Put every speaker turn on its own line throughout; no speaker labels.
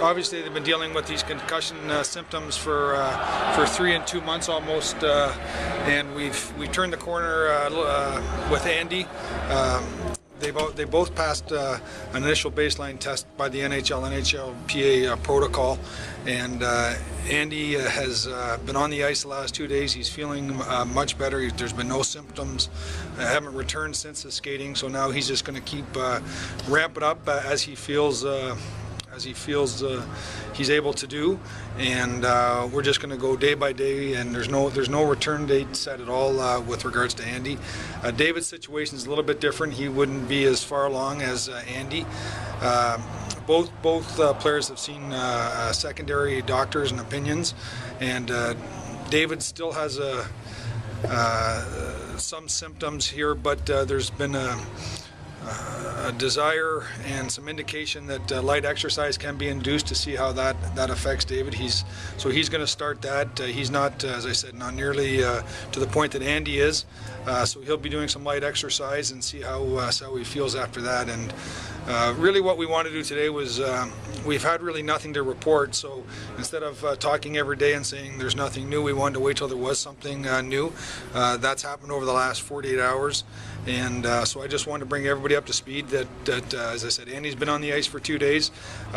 obviously they've been dealing with these concussion symptoms for 3 and 2 months almost, and we've turned the corner with Andy. They both passed an initial baseline test by the NHLPA protocol, and Andy has been on the ice the last 2 days. He's feeling much better. There's been no symptoms. Haven't returned since the skating, so now he's just going to keep ramping up as he feels. He's able to do, and we're just going to go day by day, and there's no return date set at all with regards to Andy. David's situation is a little bit different. He wouldn't be as far along as Andy. Both players have seen secondary doctors and opinions, and David still has some symptoms here, but there's been a desire and some indication that light exercise can be induced to see how that affects David. So he's going to start that. He's not, as I said, not nearly to the point that Andy is. So he'll be doing some light exercise and see how he feels after that. And really what we want to do today was we've had really nothing to report. So instead of talking every day and saying there's nothing new, we wanted to wait till there was something new. That's happened over the last 48 hours. And so I just wanted to bring everybody up to speed that as I said, Andy's been on the ice for 2 days.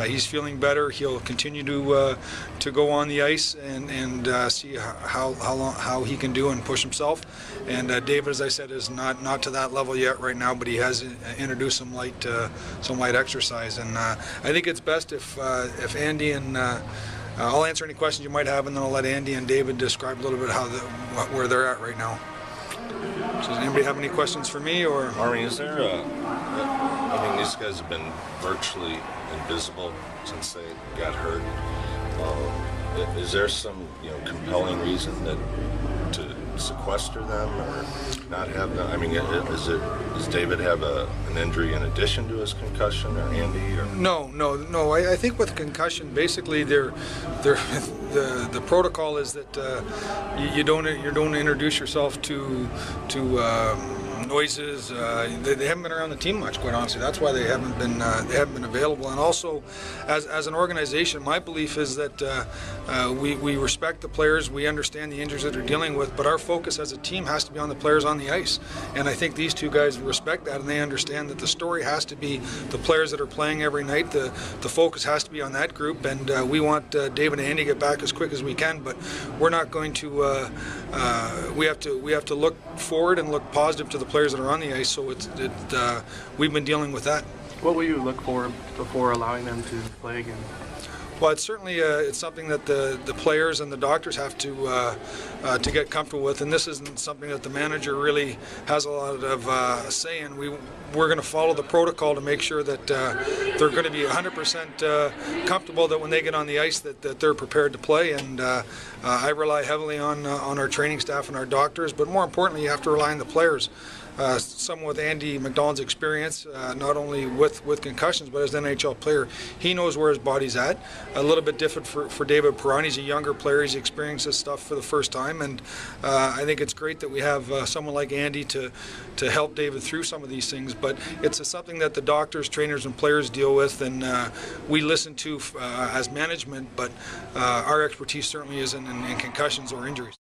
He's feeling better. He'll continue to go on the ice and see how he can do and push himself. And David, as I said, is not to that level yet right now, but he has introduced some light exercise. And I think it's best if Andy and I'll answer any questions you might have, and then I'll let Andy and David describe a little bit where they're at right now. So does anybody have any questions for me? Or
Army, is there I mean, these guys have been virtually invisible since they got hurt. Is there some compelling reason to sequester them or not have them? I mean, does David have an injury in addition to his concussion, or Andy? Or?
No. I think with concussion, basically, the protocol is that you don't introduce yourself to noises. They haven't been around the team much, quite honestly. That's why they haven't been available. And also, as an organization, my belief is that we respect the players. We understand the injuries that they're dealing with, but our focus as a team has to be on the players on the ice. And I think these two guys respect that, and they understand that the story has to be the players that are playing every night. The focus has to be on that group, and we want David and Andy to get back as quick as we can. But we're not going to. We have to look forward and look positive to the players that are on the ice. So we've been dealing with that.
What will you look for before allowing them to play again?
Well, it's certainly it's something that the players and the doctors have to get comfortable with, and this isn't something that the manager really has a lot of say in. We're going to follow the protocol to make sure that they're going to be 100% comfortable that when they get on the ice that they're prepared to play. And I rely heavily on our training staff and our doctors, but more importantly, you have to rely on the players. Someone with Andy McDonald's experience, not only with concussions, but as an NHL player, he knows where his body's at. A little bit different for David Perron. He's a younger player. He's experienced this stuff for the first time, and I think it's great that we have someone like Andy to help David through some of these things. But it's something that the doctors, trainers, and players deal with, and we listen to as management, but our expertise certainly isn't in concussions or injuries.